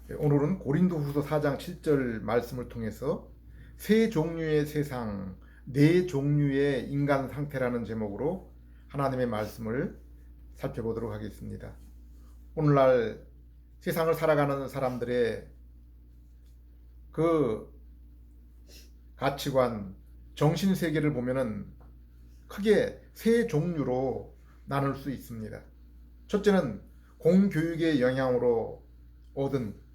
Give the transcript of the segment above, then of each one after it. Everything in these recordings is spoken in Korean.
오늘은 고린도후서 4장 7절 말씀을 통해서 세 종류의 세상, 네 종류의 인간 상태라는 제목으로 하나님의 말씀을 살펴보도록 하겠습니다. 오늘날 세상을 살아가는 사람들의 그 가치관, 정신세계를 보면은 크게 세 종류로 나눌 수 있습니다. 첫째는 공교육의 영향으로 얻은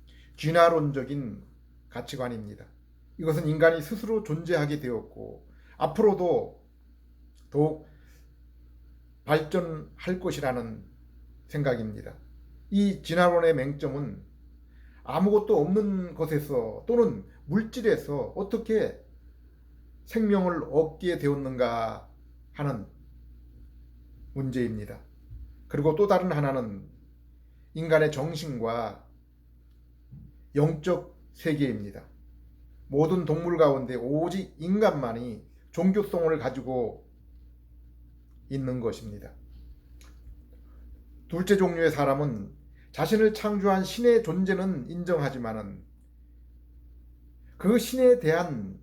진화론적인 가치관입니다. 이것은 인간이 스스로 존재하게 되었고 앞으로도 더욱 발전할 것이라는 생각입니다. 이 진화론의 맹점은 아무것도 없는 것에서 또는 물질에서 어떻게 생명을 얻게 되었는가 하는 문제입니다. 그리고 또 다른 하나는 인간의 정신과 영적 세계입니다. 모든 동물 가운데 오직 인간만이 종교성을 가지고 있는 것입니다. 둘째 종류의 사람은 자신을 창조한 신의 존재는 인정하지만은 그 신에 대한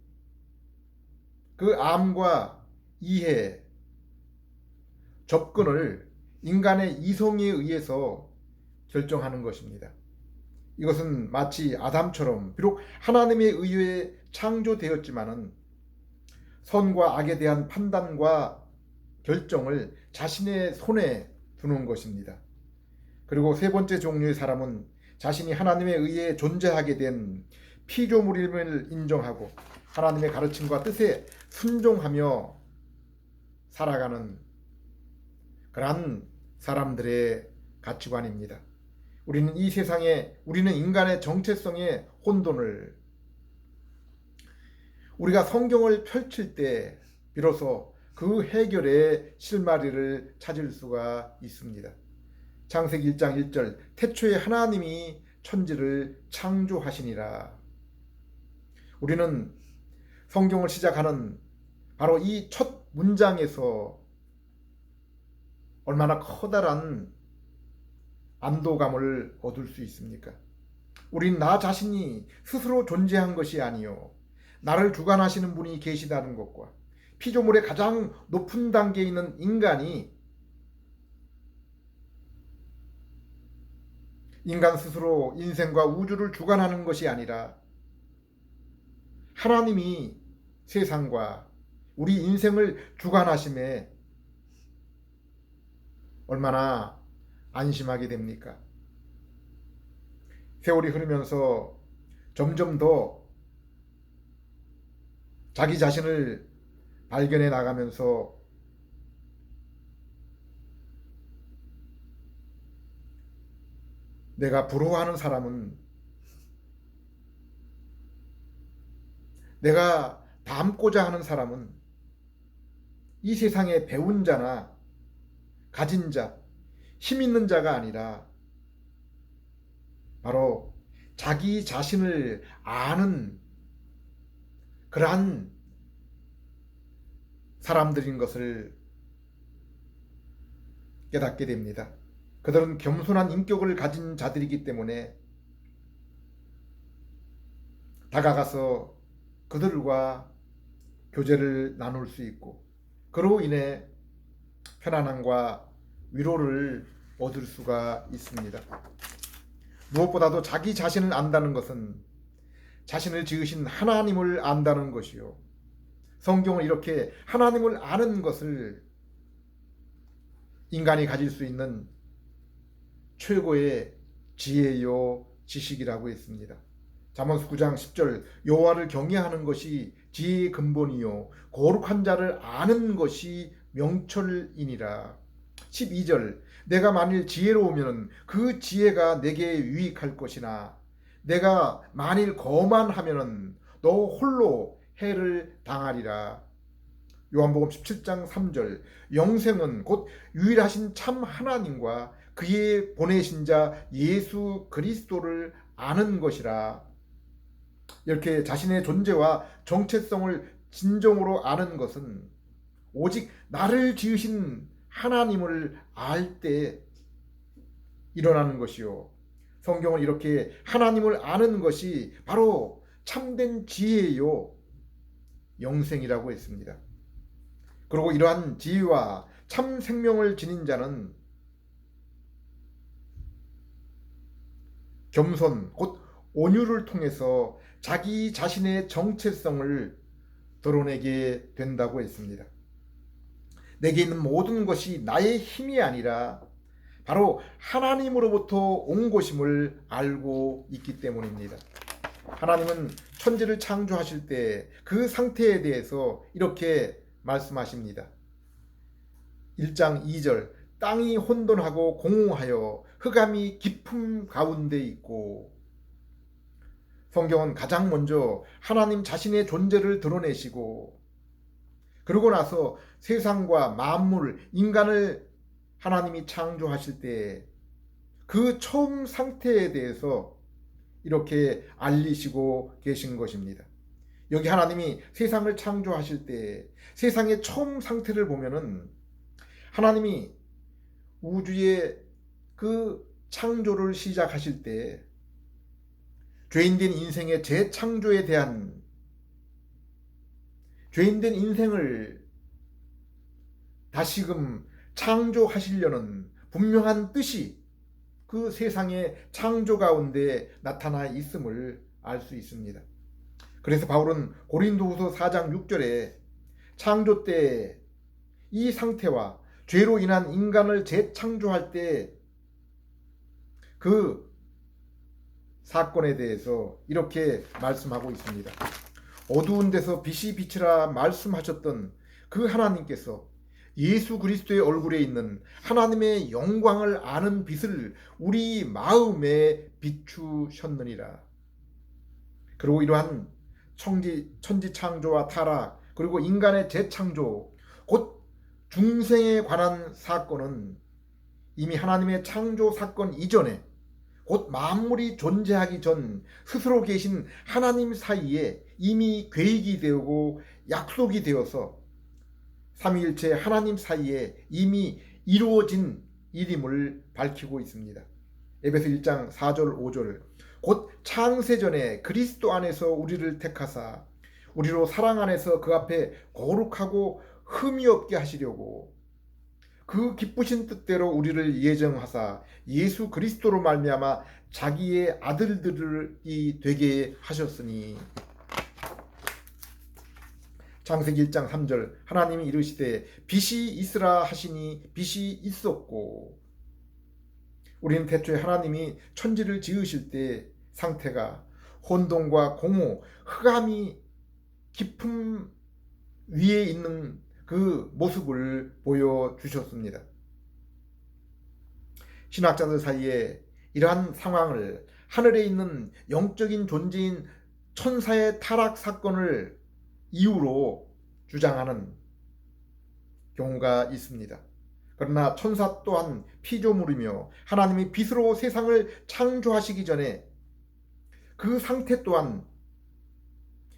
그 암과 이해, 접근을 인간의 이성에 의해서 결정하는 것입니다. 이것은 마치 아담처럼 비록 하나님에 의해 창조되었지만은 선과 악에 대한 판단과 결정을 자신의 손에 두는 것입니다. 그리고 세 번째 종류의 사람은 자신이 하나님에 의해 존재하게 된 피조물임을 인정하고 하나님의 가르침과 뜻에 순종하며 살아가는 그러한 사람들의 가치관입니다. 우리는 이 세상에 우리는 인간의 정체성의 혼돈을 우리가 성경을 펼칠 때 비로소 그 해결의 실마리를 찾을 수가 있습니다. 창세기 1장 1절 태초에 하나님이 천지를 창조하시니라. 우리는 성경을 시작하는 바로 이 첫 문장에서 얼마나 커다란 안도감을 얻을 수 있습니까? 우린 나 자신이 스스로 존재한 것이 아니요 나를 주관하시는 분이 계시다는 것과 피조물의 가장 높은 단계에 있는 인간이 인간 스스로 인생과 우주를 주관하는 것이 아니라 하나님이 세상과 우리 인생을 주관하심에 얼마나 안심하게 됩니까? 세월이 흐르면서 점점 더 자기 자신을 발견해 나가면서 내가 부러워하는 사람은 내가 닮고자 하는 사람은 이 세상에 배운 자나 가진 자, 힘 있는 자가 아니라 바로 자기 자신을 아는 그러한 사람들인 것을 깨닫게 됩니다. 그들은 겸손한 인격을 가진 자들이기 때문에 다가가서 그들과 교제를 나눌 수 있고 그로 인해 편안함과 위로를 얻을 수가 있습니다. 무엇보다도 자기 자신을 안다는 것은 자신을 지으신 하나님을 안다는 것이요. 성경은 이렇게 하나님을 아는 것을 인간이 가질 수 있는 최고의 지혜요 지식이라고 했습니다. 잠언서 9장 10절 여호와를 경외하는 것이 지혜의 근본이요 거룩한 자를 아는 것이 명철이니라. 12절 내가 만일 지혜로우면 그 지혜가 내게 유익할 것이나 내가 만일 거만하면 너 홀로 해를 당하리라. 요한복음 17장 3절 영생은 곧 유일하신 참 하나님과 그의 보내신 자 예수 그리스도를 아는 것이라. 이렇게 자신의 존재와 정체성을 진정으로 아는 것은 오직 나를 지으신 하나님을 알 때 일어나는 것이요 성경은 이렇게 하나님을 아는 것이 바로 참된 지혜요 영생이라고 했습니다. 그리고 이러한 지혜와 참 생명을 지닌 자는 겸손 곧 온유를 통해서 자기 자신의 정체성을 드러내게 된다고 했습니다. 내게 있는 모든 것이 나의 힘이 아니라 바로 하나님으로부터 온 것임을 알고 있기 때문입니다. 하나님은 천지를 창조하실 때 그 상태에 대해서 이렇게 말씀하십니다. 1장 2절 땅이 혼돈하고 공허하여 흑암이 깊음 가운데 있고. 성경은 가장 먼저 하나님 자신의 존재를 드러내시고 그러고 나서 세상과 만물, 인간을 하나님이 창조하실 때 그 처음 상태에 대해서 이렇게 알리시고 계신 것입니다. 여기 하나님이 세상을 창조하실 때 세상의 처음 상태를 보면은 하나님이 우주의 그 창조를 시작하실 때 죄인된 인생의 재창조에 대한 죄인된 인생을 다시금 창조하시려는 분명한 뜻이 그 세상의 창조 가운데 나타나 있음을 알 수 있습니다. 그래서 바울은 고린도후서 4장 6절에 창조 때 이 상태와 죄로 인한 인간을 재창조할 때 그 사건에 대해서 이렇게 말씀하고 있습니다. 어두운 데서 빛이 비치라 말씀하셨던 그 하나님께서 예수 그리스도의 얼굴에 있는 하나님의 영광을 아는 빛을 우리 마음에 비추셨느니라. 그리고 이러한 천지 창조와 타락 그리고 인간의 재창조 곧 중생에 관한 사건은 이미 하나님의 창조 사건 이전에 곧 만물이 존재하기 전 스스로 계신 하나님 사이에 이미 계획이 되고 약속이 되어서 삼위일체 하나님 사이에 이미 이루어진 일임을 밝히고 있습니다. 에베소 1장 4절 5절 곧 창세전에 그리스도 안에서 우리를 택하사 우리로 사랑 안에서 그 앞에 거룩하고 흠이 없게 하시려고 그 기쁘신 뜻대로 우리를 예정하사 예수 그리스도로 말미암아 자기의 아들들이 되게 하셨으니. 창세기 1장 3절 하나님이 이르시되 빛이 있으라 하시니 빛이 있었고. 우리는 대초에 하나님이 천지를 지으실 때 상태가 혼돈과 공허, 흑암이 깊음 위에 있는 그 모습을 보여주셨습니다. 신학자들 사이에 이러한 상황을 하늘에 있는 영적인 존재인 천사의 타락 사건을 이유로 주장하는 경우가 있습니다. 그러나 천사 또한 피조물이며 하나님이 빛으로 세상을 창조하시기 전에 그 상태 또한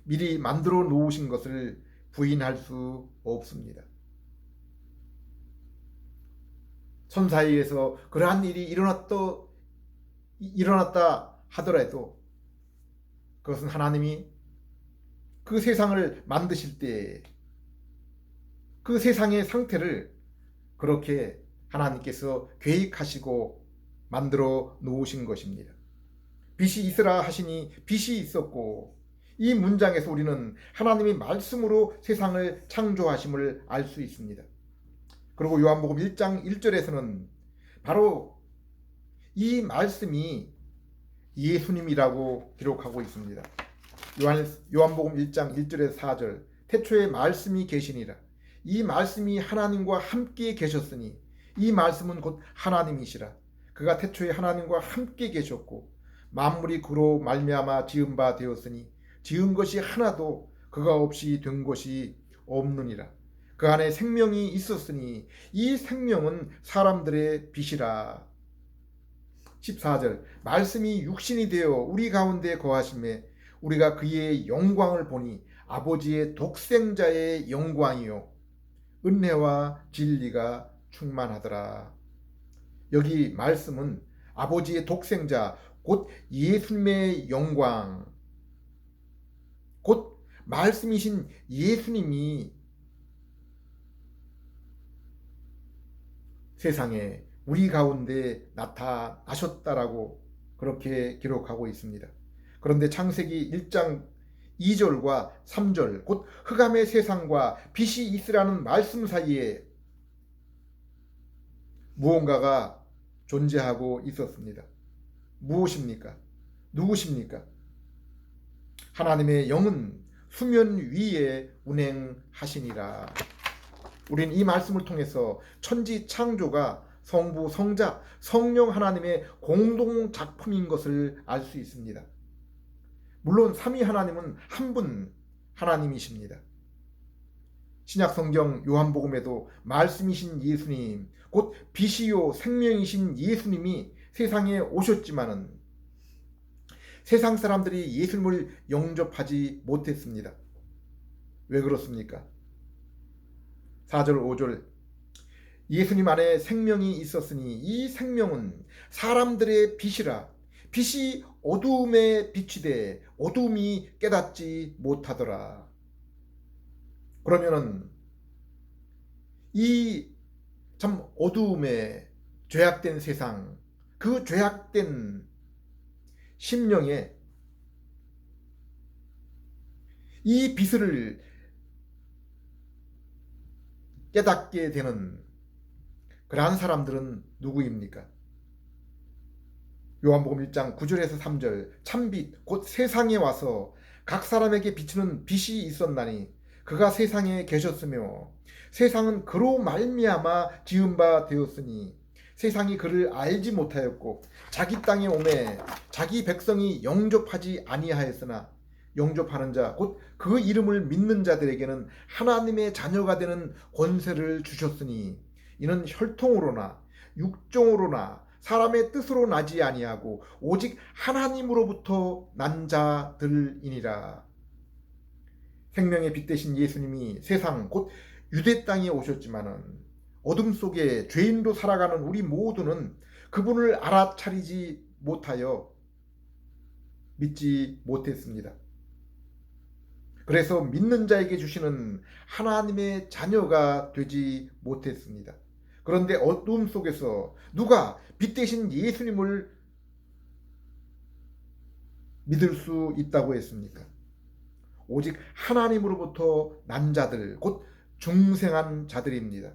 미리 만들어 놓으신 것을 부인할 수 없습니다. 천사에 의해서 그러한 일이 일어났다 하더라도 그것은 하나님이 그 세상을 만드실 때 그 세상의 상태를 그렇게 하나님께서 계획하시고 만들어 놓으신 것입니다. 빛이 있으라 하시니 빛이 있었고. 이 문장에서 우리는 하나님이 말씀으로 세상을 창조하심을 알 수 있습니다. 그리고 요한복음 1장 1절에서는 바로 이 말씀이 예수님이라고 기록하고 있습니다. 요한복음 1장 1절에서 4절 태초에 말씀이 계시니라. 이 말씀이 하나님과 함께 계셨으니 이 말씀은 곧 하나님이시라. 그가 태초에 하나님과 함께 계셨고 만물이 그로 말미암아 지은 바 되었으니 지은 것이 하나도 그가 없이 된 것이 없느니라. 그 안에 생명이 있었으니 이 생명은 사람들의 빛이라. 14절 말씀이 육신이 되어 우리 가운데 거하심에 우리가 그의 영광을 보니 아버지의 독생자의 영광이요 은혜와 진리가 충만하더라. 여기 말씀은 아버지의 독생자 곧 예수님의 영광, 곧 말씀이신 예수님이 세상에 우리 가운데 나타나셨다라고 그렇게 기록하고 있습니다. 그런데 창세기 1장 2절과 3절, 곧 흑암의 세상과 빛이 있으라는 말씀 사이에 무언가가 존재하고 있었습니다. 무엇입니까? 누구십니까? 하나님의 영은 수면 위에 운행하시니라. 우린 이 말씀을 통해서 천지 창조가 성부, 성자, 성령 하나님의 공동 작품인 것을 알 수 있습니다. 물론 삼위 하나님은 한 분 하나님이십니다. 신약 성경 요한복음에도 말씀이신 예수님, 곧 빛이요 생명이신 예수님이 세상에 오셨지만은 세상 사람들이 예수님을 영접하지 못했습니다. 왜 그렇습니까? 4절 5절, 예수님 안에 생명이 있었으니 이 생명은 사람들의 빛이라. 빛이 어두움에 비치되 어두움이 깨닫지 못하더라. 그러면은 이 참 어두움에 죄악된 세상, 그 죄악된 심령에 이 빛을 깨닫게 되는 그러한 사람들은 누구입니까? 요한복음 1장 9절에서 3절, 참빛 곧 세상에 와서 각 사람에게 비추는 빛이 있었나니 그가 세상에 계셨으며 세상은 그로 말미암아 지은 바 되었으니 세상이 그를 알지 못하였고 자기 땅에 오매 자기 백성이 영접하지 아니하였으나 영접하는 자 곧 그 이름을 믿는 자들에게는 하나님의 자녀가 되는 권세를 주셨으니 이는 혈통으로나 육종으로나 사람의 뜻으로 나지 아니하고 오직 하나님으로부터 난 자들이니라. 생명의 빛 되신 예수님이 세상 곧 유대 땅에 오셨지만은 어둠 속에 죄인으로 살아가는 우리 모두는 그분을 알아차리지 못하여 믿지 못했습니다. 그래서 믿는 자에게 주시는 하나님의 자녀가 되지 못했습니다. 그런데 어둠 속에서 누가 빛 되신 예수님을 믿을 수 있다고 했습니까? 오직 하나님으로부터 난 자들, 곧 중생한 자들입니다.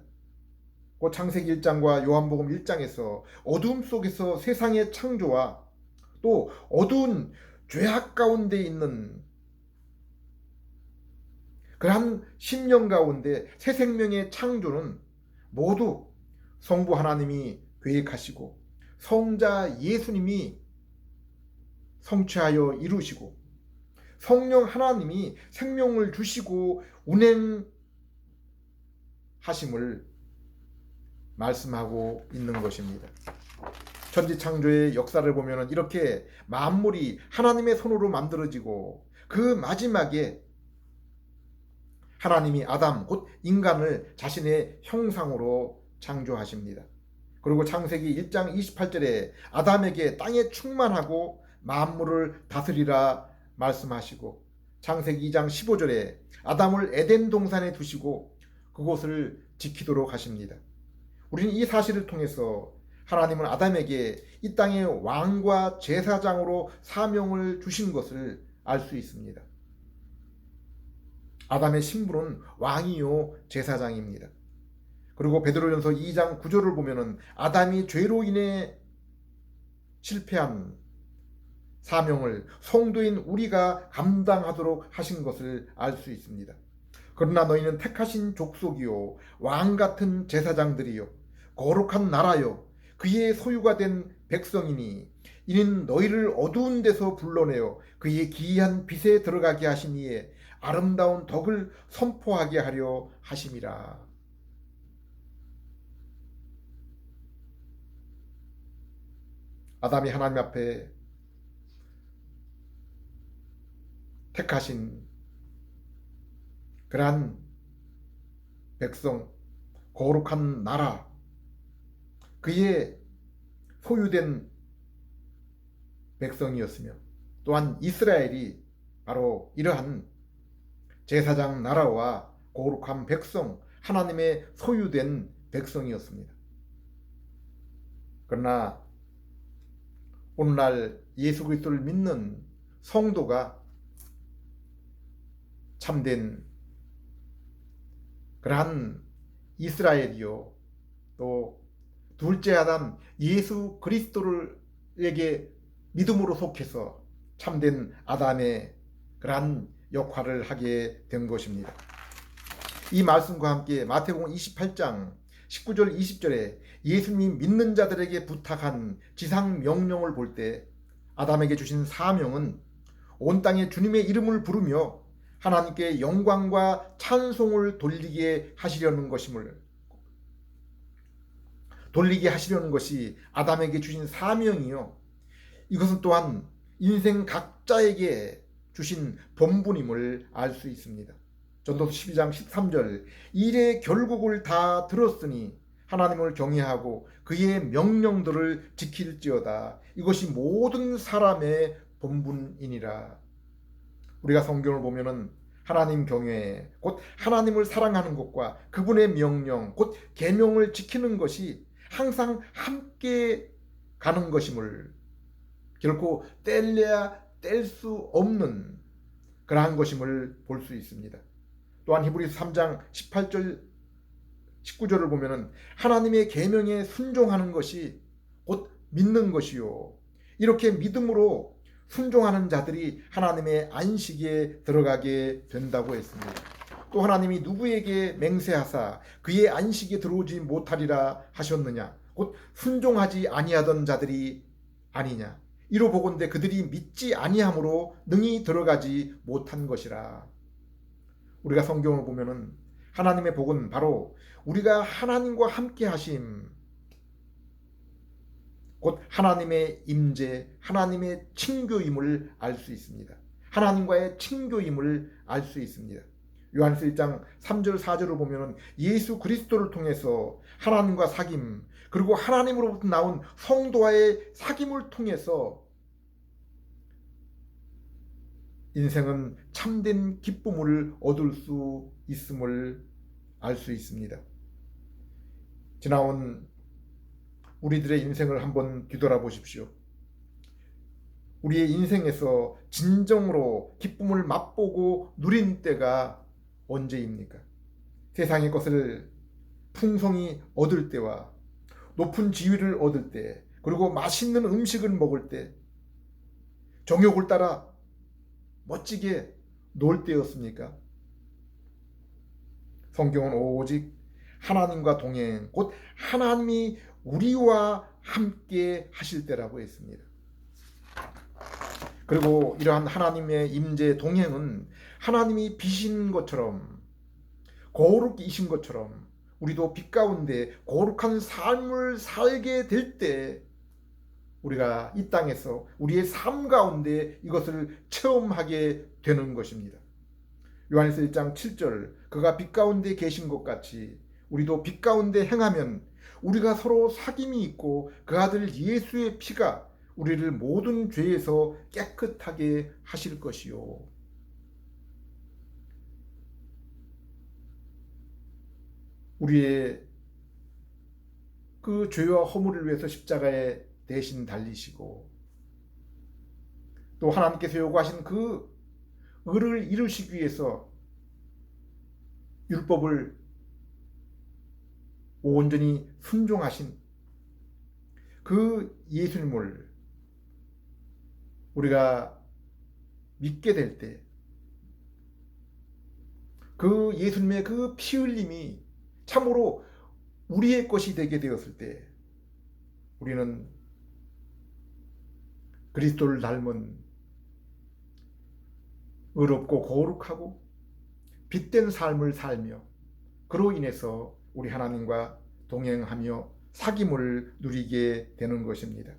곧 창세기 1장과 요한복음 1장에서 어둠 속에서 세상의 창조와 또 어두운 죄악 가운데 있는 그러한 심령 가운데 새 생명의 창조는 모두 성부 하나님이 계획하시고 성자 예수님이 성취하여 이루시고 성령 하나님이 생명을 주시고 운행하심을 말씀하고 있는 것입니다. 천지 창조의 역사를 보면 이렇게 만물이 하나님의 손으로 만들어지고 그 마지막에 하나님이 아담 곧 인간을 자신의 형상으로 창조하십니다. 그리고 창세기 1장 28절에 아담에게 땅에 충만하고 만물을 다스리라 말씀하시고 창세기 2장 15절에 아담을 에덴 동산에 두시고 그곳을 지키도록 하십니다. 우리는 이 사실을 통해서 하나님은 아담에게 이 땅의 왕과 제사장으로 사명을 주신 것을 알 수 있습니다. 아담의 신분은 왕이요 제사장입니다. 그리고 베드로전서 2장 9절을 보면은 아담이 죄로 인해 실패한 사명을 성도인 우리가 감당하도록 하신 것을 알 수 있습니다. 그러나 너희는 택하신 족속이요 왕 같은 제사장들이요 거룩한 나라요 그의 소유가 된 백성이니 이는 너희를 어두운 데서 불러내어 그의 기이한 빛에 들어가게 하신 이에 아름다운 덕을 선포하게 하려 하심이라. 아담이 하나님 앞에 택하신 그러한 백성, 거룩한 나라, 그의 소유된 백성이었으며 또한 이스라엘이 바로 이러한 제사장 나라와 거룩한 백성, 하나님의 소유된 백성이었습니다. 그러나 오늘날 예수 그리스도를 믿는 성도가 참된 그러한 이스라엘이요, 또 둘째 아담 예수 그리스도에게 믿음으로 속해서 참된 아담의 그러한 역할을 하게 된 것입니다. 이 말씀과 함께 마태복음 28장 19절 20절에 예수님이 믿는 자들에게 부탁한 지상 명령을 볼 때 아담에게 주신 사명은 온 땅에 주님의 이름을 부르며 하나님께 영광과 찬송을 돌리게 하시려는 것이 아담에게 주신 사명이요, 이것은 또한 인생 각자에게 주신 본분임을 알 수 있습니다. 전도서 12장 13절 일의 결국을 다 들었으니 하나님을 경외하고 그의 명령들을 지킬지어다. 이것이 모든 사람의 본분이니라. 우리가 성경을 보면은 하나님 경외, 곧 하나님을 사랑하는 것과 그분의 명령, 곧 계명을 지키는 것이 항상 함께 가는 것임을, 결코 뗄래야 뗄 수 없는 그러한 것임을 볼 수 있습니다. 또한 히브리서 3장 18절 19절을 보면은 하나님의 계명에 순종하는 것이 곧 믿는 것이요, 이렇게 믿음으로 순종하는 자들이 하나님의 안식에 들어가게 된다고 했습니다. 또 하나님이 누구에게 맹세하사 그의 안식에 들어오지 못하리라 하셨느냐, 곧 순종하지 아니하던 자들이 아니냐, 이로 보건대 그들이 믿지 아니함으로 능히 들어가지 못한 것이라. 우리가 성경을 보면은 하나님의 복은 바로 우리가 하나님과 함께 하심, 곧 하나님의 임재, 하나님의 친교임을 알 수 있습니다. 하나님과의 친교임을 알 수 있습니다. 요한일서 1장 3절 4절을 보면은 예수 그리스도를 통해서 하나님과 사귐, 그리고 하나님으로부터 나온 성도와의 사귐을 통해서 인생은 참된 기쁨을 얻을 수 있음을 알 수 있습니다. 지나온 우리들의 인생을 한번 뒤돌아보십시오. 우리의 인생에서 진정으로 기쁨을 맛보고 누린 때가 언제입니까? 세상의 것을 풍성히 얻을 때와 높은 지위를 얻을 때, 그리고 맛있는 음식을 먹을 때, 정욕을 따라 멋지게 놀 때였습니까? 성경은 오직 하나님과 동행, 곧 하나님이 우리와 함께 하실 때라고 했습니다. 그리고 이러한 하나님의 임재 동행은 하나님이 비신 것처럼, 거룩이신 것처럼 우리도 빛 가운데 거룩한 삶을 살게 될 때 우리가 이 땅에서 우리의 삶 가운데 이것을 체험하게 되는 것입니다. 요한일서 1장 7절 그가 빛 가운데 계신 것 같이 우리도 빛 가운데 행하면 우리가 서로 사귐이 있고 그 아들 예수의 피가 우리를 모든 죄에서 깨끗하게 하실 것이요. 우리의 그 죄와 허물을 위해서 십자가에 대신 달리시고, 또 하나님께서 요구하신 그 의를 이루시기 위해서 율법을 온전히 순종하신 그 예수님을 우리가 믿게 될 때, 그 예수님의 그 피 흘림이 참으로 우리의 것이 되게 되었을 때 우리는 그리스도를 닮은 의롭고 거룩하고 빛된 삶을 살며 그로 인해서 우리 하나님과 동행하며 사귐을 누리게 되는 것입니다.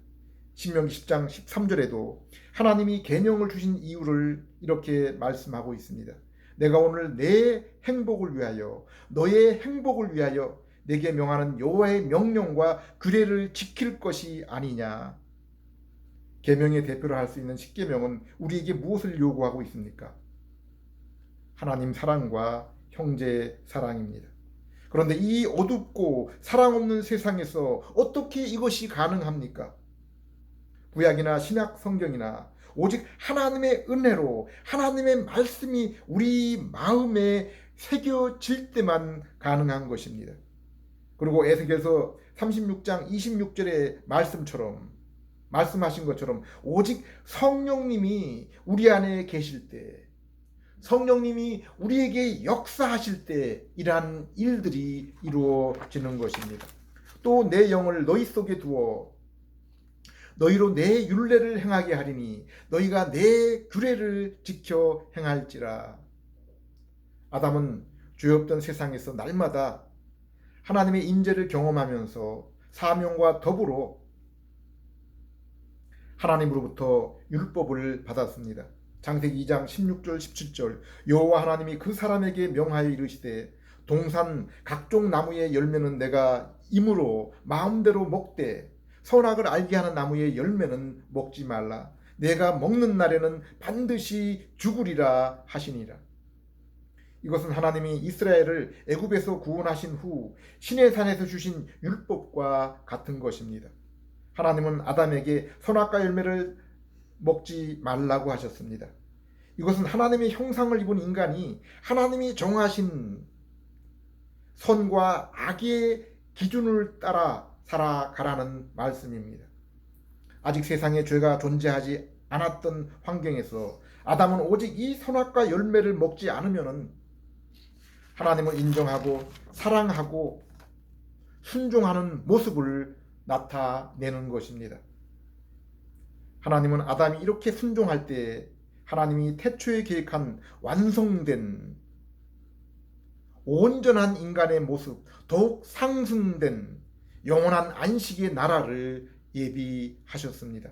신명기 10장 13절에도 하나님이 계명을 주신 이유를 이렇게 말씀하고 있습니다. 내가 오늘 내 행복을 위하여, 너의 행복을 위하여 내게 명하는 여호와의 명령과 규례를 지킬 것이 아니냐. 계명의 대표를 할 수 있는 십계명은 우리에게 무엇을 요구하고 있습니까? 하나님 사랑과 형제 사랑입니다. 그런데 이 어둡고 사랑 없는 세상에서 어떻게 이것이 가능합니까? 구약이나 신약 성경이나 오직 하나님의 은혜로 하나님의 말씀이 우리 마음에 새겨질 때만 가능한 것입니다. 그리고 에스겔서 36장 26절의 말씀하신 것처럼 오직 성령님이 우리 안에 계실 때, 성령님이 우리에게 역사하실 때 이러한 일들이 이루어지는 것입니다. 또 내 영을 너희 속에 두어 너희로 내 율례를 행하게 하리니 너희가 내 규례를 지켜 행할지라. 아담은 죄 없던 세상에서 날마다 하나님의 임재를 경험하면서 사명과 더불어 하나님으로부터 율법을 받았습니다. 창세기 2장 16절 17절 여호와 하나님이 그 사람에게 명하여 이르시되 동산 각종 나무의 열매는 내가 임으로 마음대로 먹되 선악을 알게 하는 나무의 열매는 먹지 말라. 내가 먹는 날에는 반드시 죽으리라 하시니라. 이것은 하나님이 이스라엘을 애굽에서 구원하신 후 시내산에서 주신 율법과 같은 것입니다. 하나님은 아담에게 선악과 열매를 먹지 말라고 하셨습니다. 이것은 하나님의 형상을 입은 인간이 하나님이 정하신 선과 악의 기준을 따라 살아가라는 말씀입니다. 아직 세상에 죄가 존재하지 않았던 환경에서 아담은 오직 이 선악과 열매를 먹지 않으면 하나님을 인정하고 사랑하고 순종하는 모습을 나타내는 것입니다. 하나님은 아담이 이렇게 순종할 때 하나님이 태초에 계획한 완성된 온전한 인간의 모습, 더욱 상승된 영원한 안식의 나라를 예비하셨습니다.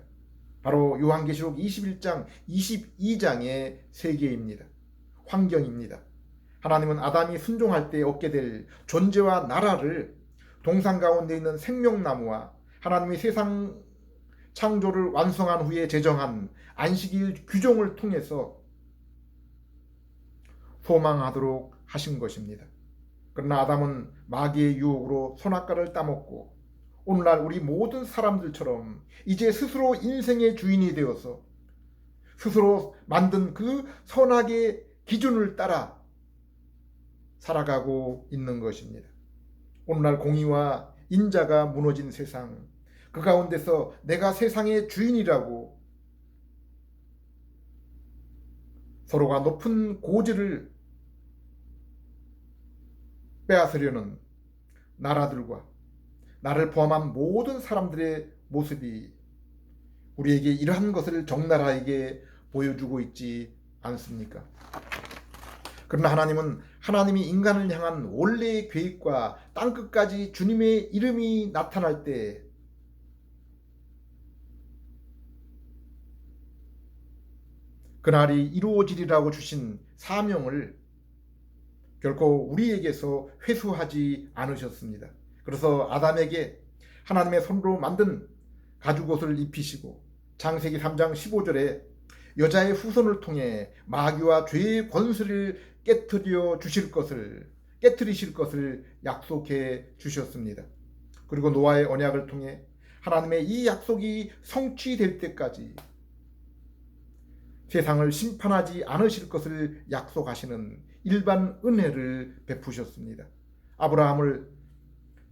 바로 요한계시록 21장, 22장의 세계입니다. 환경입니다. 하나님은 아담이 순종할 때 얻게 될 존재와 나라를 동산 가운데 있는 생명나무와 하나님이 세상 창조를 완성한 후에 제정한 안식일 규정을 통해서 소망하도록 하신 것입니다. 그러나 아담은 마귀의 유혹으로 선악과를 따먹고 오늘날 우리 모든 사람들처럼 이제 스스로 인생의 주인이 되어서 스스로 만든 그 선악의 기준을 따라 살아가고 있는 것입니다. 오늘날 공의와 인자가 무너진 세상, 그 가운데서 내가 세상의 주인이라고 서로가 높은 고지를 빼앗으려는 나라들과 나를 포함한 모든 사람들의 모습이 우리에게 이러한 것을 적나라하게 보여주고 있지 않습니까? 그러나 하나님은 하나님이 인간을 향한 원래의 계획과 땅끝까지 주님의 이름이 나타날 때 그날이 이루어지리라고 주신 사명을 결코 우리에게서 회수하지 않으셨습니다. 그래서 아담에게 하나님의 손으로 만든 가죽옷을 입히시고 창세기 3장 15절에 여자의 후손을 통해 마귀와 죄의 권세를 깨뜨리실 것을 약속해 주셨습니다. 그리고 노아의 언약을 통해 하나님의 이 약속이 성취될 때까지 세상을 심판하지 않으실 것을 약속하시는 일반 은혜를 베푸셨습니다. 아브라함을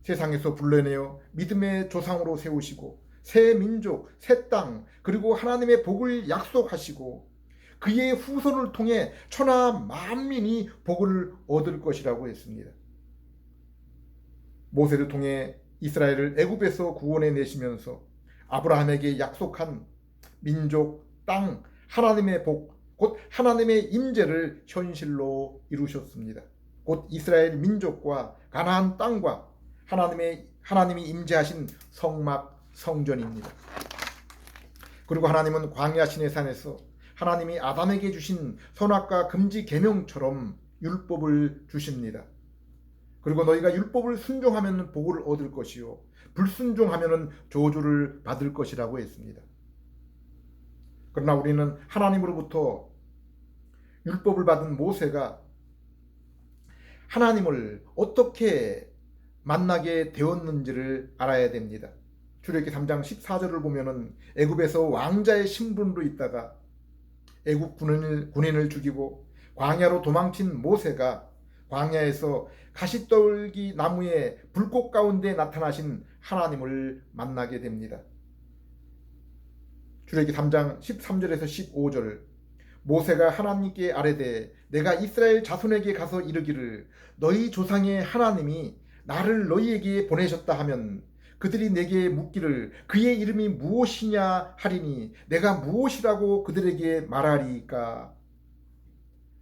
세상에서 불러내어 믿음의 조상으로 세우시고 새 민족, 새 땅, 그리고 하나님의 복을 약속하시고 그의 후손을 통해 천하 만민이 복을 얻을 것이라고 했습니다. 모세를 통해 이스라엘을 애굽에서 구원해 내시면서 아브라함에게 약속한 민족, 땅, 하나님의 복, 곧 하나님의 임재를 현실로 이루셨습니다. 곧 이스라엘 민족과 가나안 땅과 하나님이 임재하신 성막 성전입니다. 그리고 하나님은 광야 시내산에서 하나님이 아담에게 주신 선악과 금지 계명처럼 율법을 주십니다. 그리고 너희가 율법을 순종하면 복을 얻을 것이요 불순종하면 저주를 받을 것이라고 했습니다. 그러나 우리는 하나님으로부터 율법을 받은 모세가 하나님을 어떻게 만나게 되었는지를 알아야 됩니다. 출애굽기 3장 14절을 보면은 애굽에서 왕자의 신분으로 있다가 애굽 군인을 죽이고 광야로 도망친 모세가 광야에서 가시떨기 나무의 불꽃 가운데 나타나신 하나님을 만나게 됩니다. 출애굽기 3장 13절에서 15절, 모세가 하나님께 아뢰되 내가 이스라엘 자손에게 가서 이르기를 너희 조상의 하나님이 나를 너희에게 보내셨다 하면 그들이 내게 묻기를 그의 이름이 무엇이냐 하리니 내가 무엇이라고 그들에게 말하리까.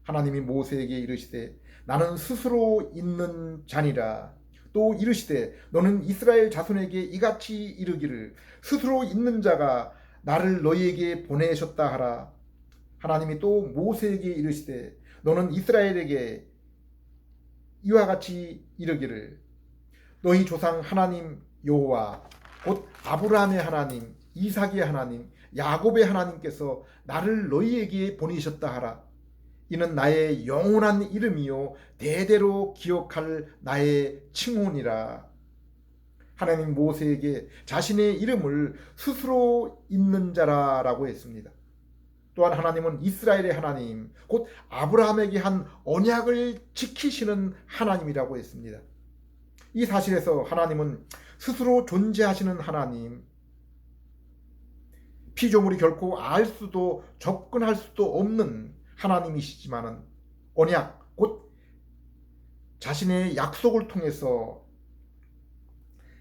하나님이 모세에게 이르시되 나는 스스로 있는 자니라. 또 이르시되 너는 이스라엘 자손에게 이같이 이르기를 스스로 있는 자가 나를 너희에게 보내셨다 하라. 하나님이 또 모세에게 이르시되 너는 이스라엘에게 이와 같이 이르기를 너희 조상 하나님 여호와 곧 아브라함의 하나님, 이삭의 하나님, 야곱의 하나님께서 나를 너희에게 보내셨다 하라. 이는 나의 영원한 이름이요 대대로 기억할 나의 칭혼이라. 하나님 모세에게 자신의 이름을 스스로 있는 자라라고 했습니다. 또한 하나님은 이스라엘의 하나님, 곧 아브라함에게 한 언약을 지키시는 하나님이라고 했습니다. 이 사실에서 하나님은 스스로 존재하시는 하나님, 피조물이 결코 알 수도 접근할 수도 없는 하나님이시지만은 언약, 곧 자신의 약속을 통해서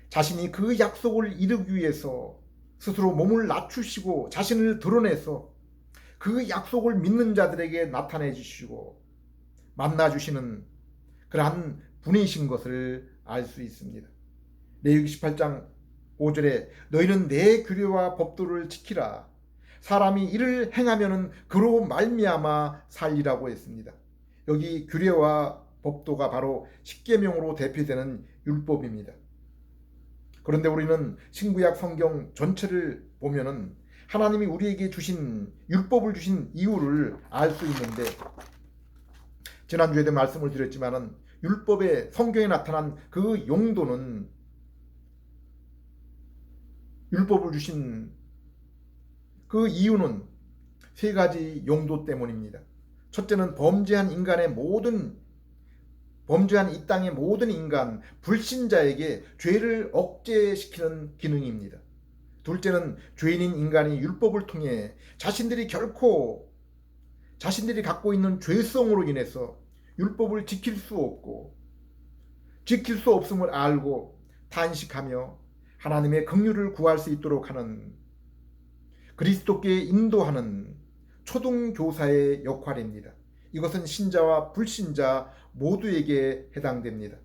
자신이 그 약속을 이루기 위해서 스스로 몸을 낮추시고 자신을 드러내서 그 약속을 믿는 자들에게 나타내 주시고 만나 주시는 그러한 분이신 것을 알 수 있습니다. 레위기 18장 5절에 너희는 내 규례와 법도를 지키라. 사람이 이를 행하면은 그로 말미암아 살리라고 했습니다. 여기 규례와 법도가 바로 십계명으로 대표되는 율법입니다. 그런데 우리는 신구약 성경 전체를 보면은 하나님이 우리에게 주신 율법을 주신 이유를 알 수 있는데, 지난주에도 말씀을 드렸지만은 율법의 성경에 나타난 그 용도는 율법을 주신 그 이유는 세 가지 용도 때문입니다. 첫째는 범죄한 이 땅의 모든 인간 불신자에게 죄를 억제시키는 기능입니다. 둘째는 죄인인 인간이 율법을 통해 자신들이 갖고 있는 죄성으로 인해서 율법을 지킬 수 없고 지킬 수 없음을 알고 탄식하며 하나님의 긍휼을 구할 수 있도록 하는 그리스도께 인도하는 초등교사의 역할입니다. 이것은 신자와 불신자 모두에게 해당됩니다.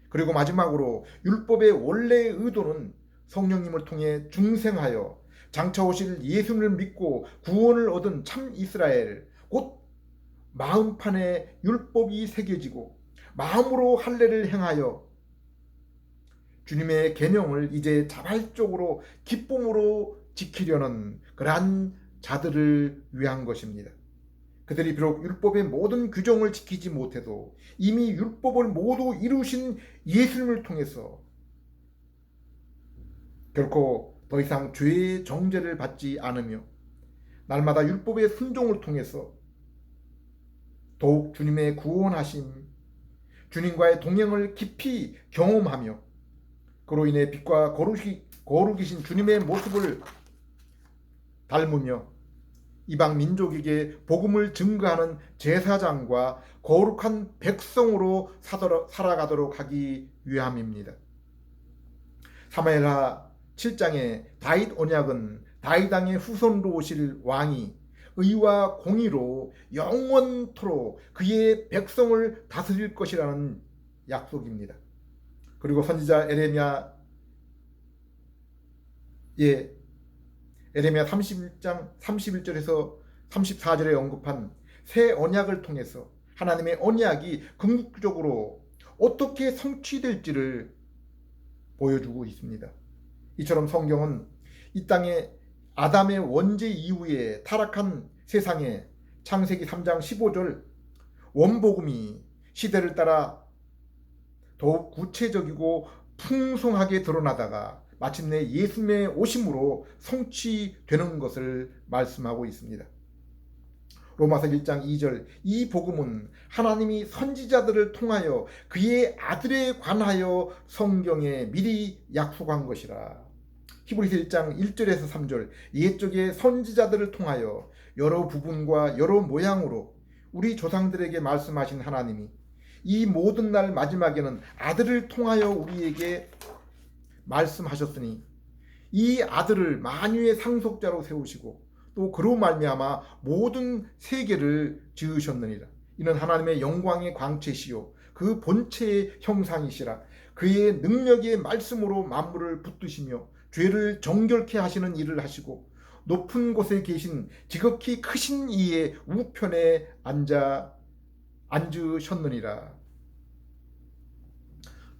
그리고 마지막으로 율법의 원래의 의도는 성령님을 통해 중생하여 장차 오실 예수님을 믿고 구원을 얻은 참 이스라엘, 곧 마음판에 율법이 새겨지고 마음으로 할례를 행하여 주님의 계명을 이제 자발적으로 기쁨으로 지키려는 그러한 자들을 위한 것입니다. 그들이 비록 율법의 모든 규정을 지키지 못해도 이미 율법을 모두 이루신 예수님을 통해서 결코 더 이상 죄의 정죄를 받지 않으며 날마다 율법의 순종을 통해서 더욱 주님의 구원하심, 주님과의 동행을 깊이 경험하며 그로 인해 빛과 거룩이신 주님의 모습을 닮으며 이방 민족에게 복음을 증거하는 제사장과 거룩한 백성으로 살아가도록 하기 위함입니다. 사무엘하 7장의 다윗 언약은 다윗 왕의 후손으로 오실 왕이 의와 공의로 영원토록 그의 백성을 다스릴 것이라는 약속입니다. 그리고 선지자 에레미야 31장 31절에서 34절에 언급한 새 언약을 통해서 하나님의 언약이 궁극적으로 어떻게 성취될지를 보여주고 있습니다. 이처럼 성경은 이 땅에 아담의 원죄 이후에 타락한 세상에 창세기 3장 15절 원복음이 시대를 따라 더욱 구체적이고 풍성하게 드러나다가 마침내 예수님의 오심으로 성취되는 것을 말씀하고 있습니다. 로마서 1장 2절 이 복음은 하나님이 선지자들을 통하여 그의 아들에 관하여 성경에 미리 약속한 것이라. 히브리서 1장 1절에서 3절 옛적의 선지자들을 통하여 여러 부분과 여러 모양으로 우리 조상들에게 말씀하신 하나님이 이 모든 날 마지막에는 아들을 통하여 우리에게 말씀하셨으니 이 아들을 만유의 상속자로 세우시고 또 그로 말미암아 모든 세계를 지으셨느니라. 이는 하나님의 영광의 광채시요 그 본체의 형상이시라. 그의 능력의 말씀으로 만물을 붙드시며 죄를 정결케 하시는 일을 하시고 높은 곳에 계신 지극히 크신 이의 우편에 앉으셨느니라.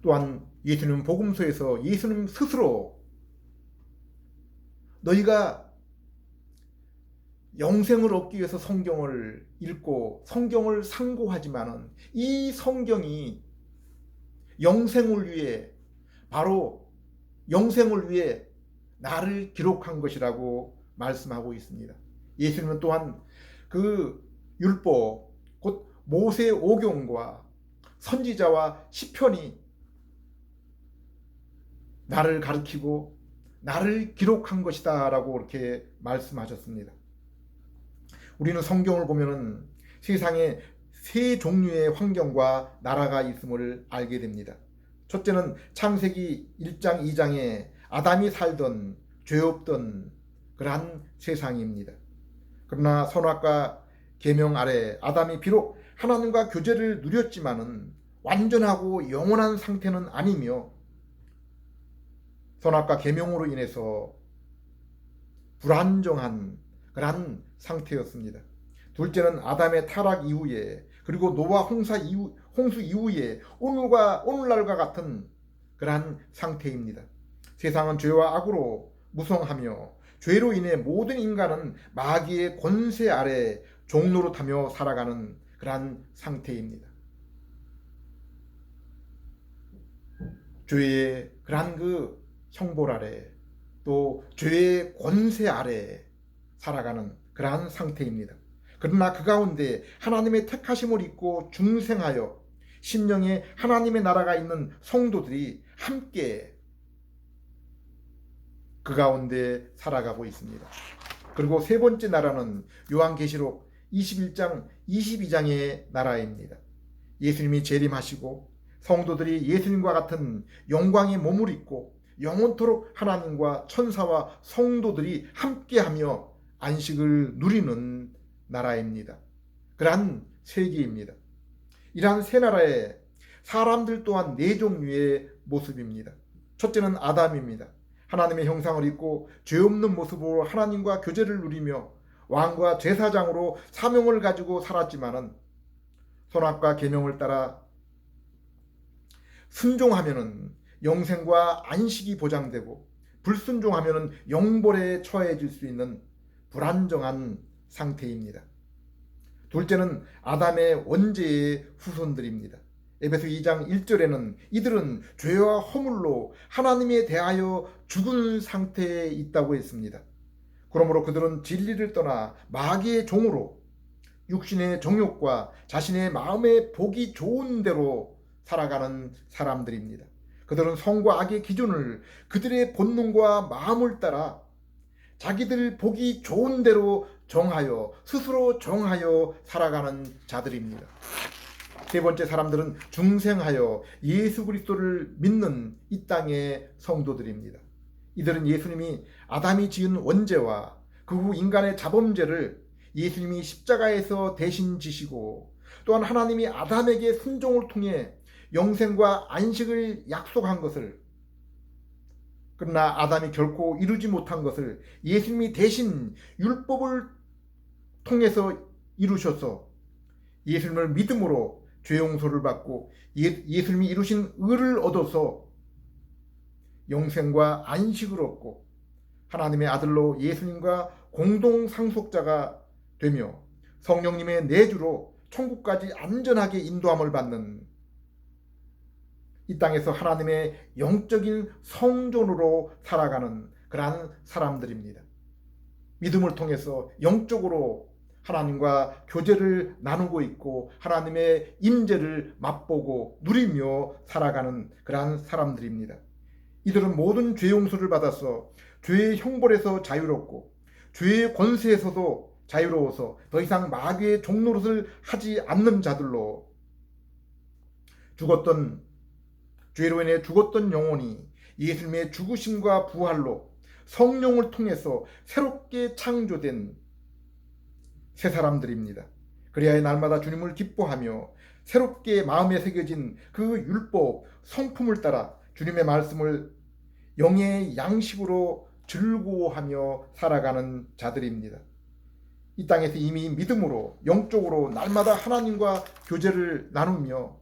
또한 예수님 복음서에서 예수님 스스로 너희가 영생을 얻기 위해서 성경을 읽고 성경을 상고하지만은 이 성경이 영생을 위해 바로 영생을 위해 나를 기록한 것이라고 말씀하고 있습니다. 예수님은 또한 그 율법 곧 모세 오경과 선지자와 시편이 나를 가르치고 나를 기록한 것이다 라고 이렇게 말씀하셨습니다. 우리는 성경을 보면은 세상에 세 종류의 환경과 나라가 있음을 알게 됩니다. 첫째는 창세기 1장 2장에 아담이 살던 죄 없던 그러한 세상입니다. 그러나 선악과 계명 아래 아담이 비록 하나님과 교제를 누렸지만은 완전하고 영원한 상태는 아니며 선악과 계명으로 인해서 불안정한 그러한 상태였습니다. 둘째는 아담의 타락 이후에 그리고 노아 홍수 이후에 오늘날과 같은 그러한 상태입니다. 세상은 죄와 악으로 무성하며 죄로 인해 모든 인간은 마귀의 권세 아래 종노릇하며 살아가는 그러한 상태입니다. 죄의 그러한 그 형벌 아래 또 죄의 권세 아래 살아가는 그러한 상태입니다. 그러나 그 가운데 하나님의 택하심을 입고 중생하여 심령에 하나님의 나라가 있는 성도들이 함께 그 가운데 살아가고 있습니다. 그리고 세 번째 나라는 요한계시록 21장 22장의 나라입니다. 예수님이 재림하시고 성도들이 예수님과 같은 영광의 몸을 입고 영원토록 하나님과 천사와 성도들이 함께하며 안식을 누리는 나라입니다. 그러한 세계입니다. 이러한 세 나라의 사람들 또한 네 종류의 모습입니다. 첫째는 아담입니다. 하나님의 형상을 입고 죄 없는 모습으로 하나님과 교제를 누리며 왕과 제사장으로 사명을 가지고 살았지만은 선악과 계명을 따라 순종하면은 영생과 안식이 보장되고 불순종하면은 영벌에 처해질 수 있는 불안정한 상태입니다. 둘째는 아담의 원죄의 후손들입니다. 에베소 2장 1절에는 이들은 죄와 허물로 하나님에 대하여 죽은 상태에 있다고 했습니다. 그러므로 그들은 진리를 떠나 마귀의 종으로 육신의 정욕과 자신의 마음에 보기 좋은 대로 살아가는 사람들입니다. 그들은 성과 악의 기준을 그들의 본능과 마음을 따라 자기들 보기 좋은 대로 정하여 스스로 정하여 살아가는 자들입니다. 세 번째 사람들은 중생하여 예수 그리스도를 믿는 이 땅의 성도들입니다. 이들은 예수님이 아담이 지은 원죄와 그 후 인간의 자범죄를 예수님이 십자가에서 대신 지시고 또한 하나님이 아담에게 순종을 통해 영생과 안식을 약속한 것을, 그러나 아담이 결코 이루지 못한 것을 예수님이 대신 율법을 통해서 이루셔서 예수님을 믿음으로 죄 용서를 받고 예수님이 이루신 의를 얻어서 영생과 안식을 얻고 하나님의 아들로 예수님과 공동 상속자가 되며 성령님의 내주로 천국까지 안전하게 인도함을 받는 이 땅에서 하나님의 영적인 성전으로 살아가는 그러한 사람들입니다. 믿음을 통해서 영적으로 하나님과 교제를 나누고 있고 하나님의 임재를 맛보고 누리며 살아가는 그러한 사람들입니다. 이들은 모든 죄 용서를 받아서 죄의 형벌에서 자유롭고 죄의 권세에서도 자유로워서 더 이상 마귀의 종노릇을 하지 않는 자들로 죄로 인해 죽었던 영혼이 예수님의 죽으심과 부활로 성령을 통해서 새롭게 창조된 새 사람들입니다. 그리하여 날마다 주님을 기뻐하며 새롭게 마음에 새겨진 그 율법 성품을 따라 주님의 말씀을 영의 양식으로 즐거워하며 살아가는 자들입니다. 이 땅에서 이미 믿음으로 영적으로 날마다 하나님과 교제를 나누며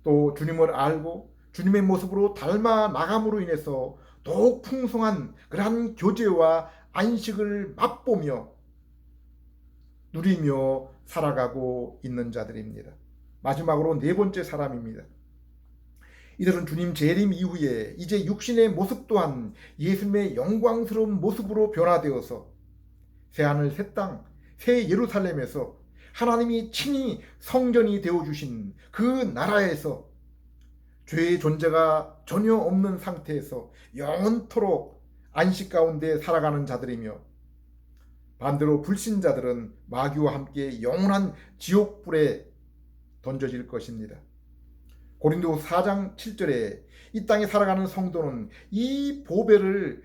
또 주님을 알고 주님의 모습으로 닮아 나감으로 인해서 더욱 풍성한 그러한 교제와 안식을 맛보며 누리며 살아가고 있는 자들입니다. 마지막으로 네 번째 사람입니다. 이들은 주님 재림 이후에 이제 육신의 모습 또한 예수님의 영광스러운 모습으로 변화되어서 새하늘 새 땅 새 예루살렘에서 하나님이 친히 성전이 되어주신 그 나라에서 죄의 존재가 전혀 없는 상태에서 영원토록 안식 가운데 살아가는 자들이며 반대로 불신자들은 마귀와 함께 영원한 지옥불에 던져질 것입니다. 고린도 4장 7절에 이 땅에 살아가는 성도는 이 보배를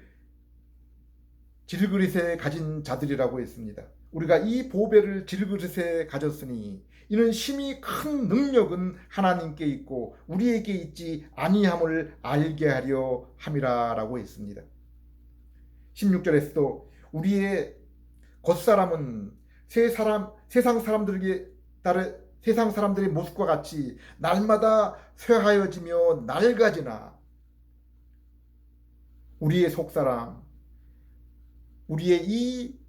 질그릇에 가진 자들이라고 했습니다. 우리가 이 보배를 질그릇에 가졌으니 이는 심히 큰 능력은 하나님께 있고 우리에게 있지 아니함을 알게 하려 함이라라고 했습니다. 16절에서도 우리의 겉사람은 세상 사람들의 모습과 같이 날마다 쇠하여지며 낡아지나 우리의 속사람, 우리의 이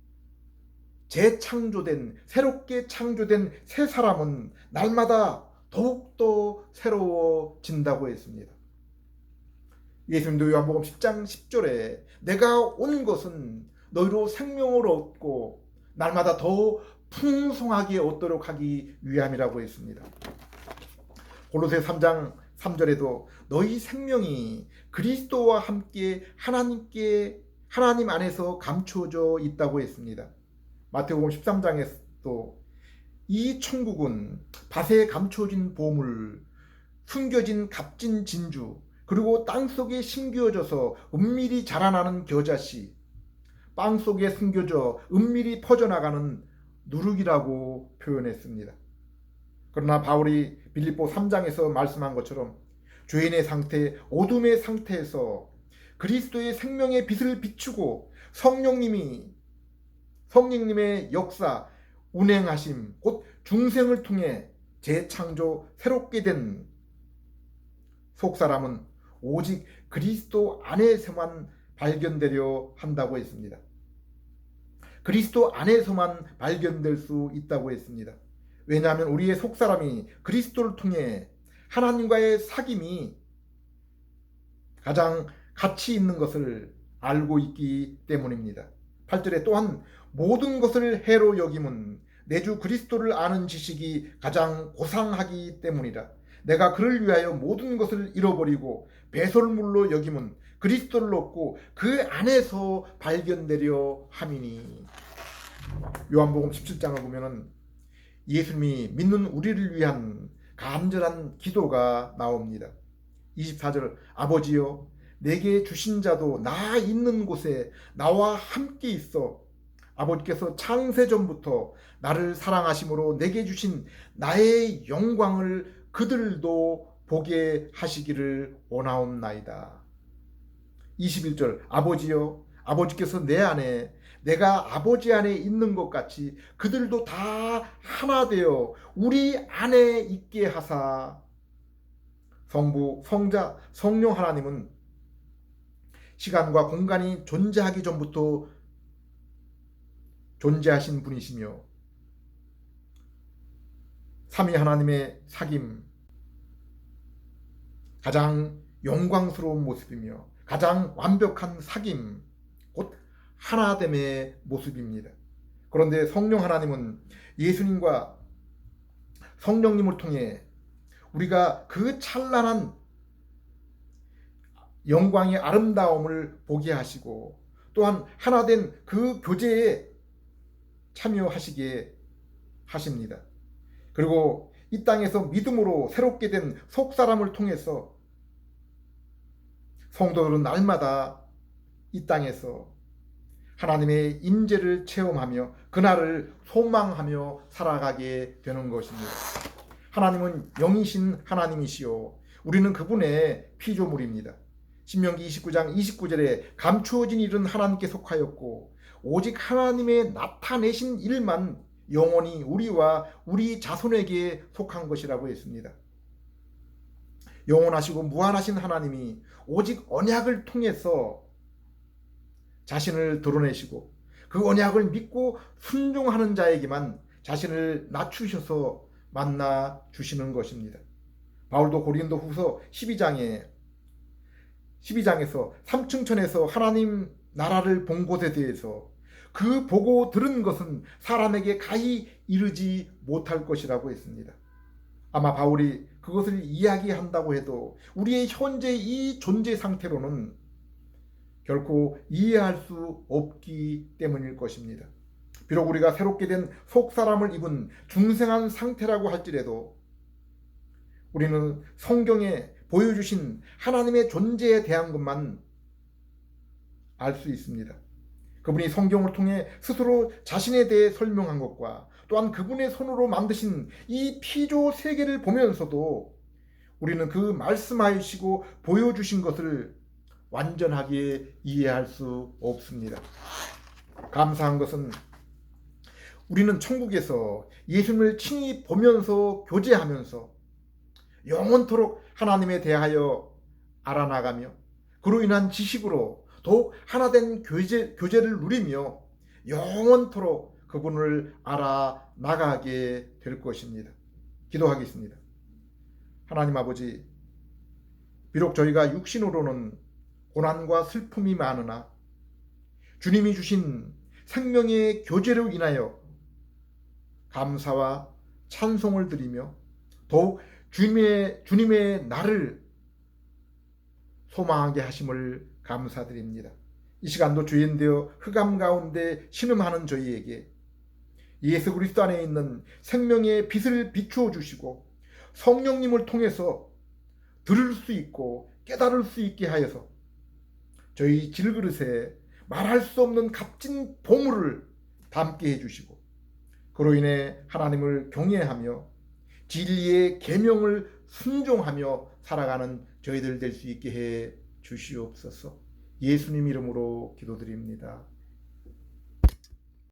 재창조된 새롭게 창조된 새 사람은 날마다 더욱더 새로워진다고 했습니다. 예수님도 요한복음 10장 10절에 내가 온 것은 너희로 생명을 얻고 날마다 더 풍성하게 얻도록 하기 위함이라고 했습니다. 골로새 3장 3절에도 너희 생명이 그리스도와 함께 하나님 안에서 감추어져 있다고 했습니다. 마태복음 13장에서도 이 천국은 밭에 감추어진 보물, 숨겨진 값진 진주, 그리고 땅속에 심겨져서 은밀히 자라나는 겨자씨, 빵 속에 숨겨져 은밀히 퍼져나가는 누룩이라고 표현했습니다. 그러나 바울이 빌립보 3장에서 말씀한 것처럼 죄인의 상태, 어둠의 상태에서 그리스도의 생명의 빛을 비추고 성령님의 역사, 운행하심, 곧 중생을 통해 재창조, 새롭게 된 속사람은 오직 그리스도 안에서만 발견되려 한다고 했습니다. 그리스도 안에서만 발견될 수 있다고 했습니다. 왜냐하면 우리의 속사람이 그리스도를 통해 하나님과의 사귐이 가장 가치 있는 것을 알고 있기 때문입니다. 8절에 또한 모든 것을 해로 여김은 내 주 그리스도를 아는 지식이 가장 고상하기 때문이라. 내가 그를 위하여 모든 것을 잃어버리고 배설물로 여김은 그리스도를 얻고 그 안에서 발견되려 함이니. 요한복음 17장을 보면은 예수님이 믿는 우리를 위한 간절한 기도가 나옵니다. 24절 아버지여 내게 주신 자도 나 있는 곳에 나와 함께 있어 아버지께서 창세전부터 나를 사랑하심으로 내게 주신 나의 영광을 그들도 보게 하시기를 원하옵나이다. 21절 아버지여 아버지께서 내 안에 내가 아버지 안에 있는 것 같이 그들도 다 하나 되어 우리 안에 있게 하사. 성부, 성자, 성령 하나님은 시간과 공간이 존재하기 전부터 존재하신 분이시며 삼위 하나님의 사귐, 가장 영광스러운 모습이며 가장 완벽한 사귐, 곧 하나됨의 모습입니다. 그런데 성령 하나님은 예수님과 성령님을 통해 우리가 그 찬란한 영광의 아름다움을 보게 하시고 또한 하나된 그 교제에 참여하시게 하십니다. 그리고 이 땅에서 믿음으로 새롭게 된 속사람을 통해서 성도들은 날마다 이 땅에서 하나님의 임재를 체험하며 그날을 소망하며 살아가게 되는 것입니다. 하나님은 영이신 하나님이시요 우리는 그분의 피조물입니다. 신명기 29장 29절에 감추어진 일은 하나님께 속하였고 오직 하나님의 나타내신 일만 영원히 우리와 우리 자손에게 속한 것이라고 했습니다. 영원하시고 무한하신 하나님이 오직 언약을 통해서 자신을 드러내시고 그 언약을 믿고 순종하는 자에게만 자신을 낮추셔서 만나 주시는 것입니다. 바울도 고린도 후서 12장에서 3층천에서 하나님 나라를 본 것에 대해서 그 보고 들은 것은 사람에게 가히 이르지 못할 것이라고 했습니다. 아마 바울이 그것을 이야기한다고 해도 우리의 현재 이 존재 상태로는 결코 이해할 수 없기 때문일 것입니다. 비록 우리가 새롭게 된 속사람을 입은 중생한 상태라고 할지라도 우리는 성경에 보여주신 하나님의 존재에 대한 것만 알 수 있습니다. 그분이 성경을 통해 스스로 자신에 대해 설명한 것과 또한 그분의 손으로 만드신 이 피조 세계를 보면서도 우리는 그 말씀하시고 보여주신 것을 완전하게 이해할 수 없습니다. 감사한 것은 우리는 천국에서 예수님을 친히 보면서 교제하면서 영원토록 하나님에 대하여 알아나가며 그로 인한 지식으로 더욱 하나된 교제를 누리며 영원토록 그분을 알아나가게 될 것입니다. 기도하겠습니다. 하나님 아버지, 비록 저희가 육신으로는 고난과 슬픔이 많으나 주님이 주신 생명의 교제로 인하여 감사와 찬송을 드리며 더욱 주님의 나를 소망하게 하심을 감사드립니다. 이 시간도 주인 되어 흑암 가운데 신음하는 저희에게 예수 그리스도 안에 있는 생명의 빛을 비추어 주시고 성령님을 통해서 들을 수 있고 깨달을 수 있게 하여서 저희 질그릇에 말할 수 없는 값진 보물을 담게 해주시고 그로 인해 하나님을 경외하며 진리의 계명을 순종하며 살아가는 저희들 될 수 있게 해 주시옵소서. 예수님 이름으로 기도드립니다.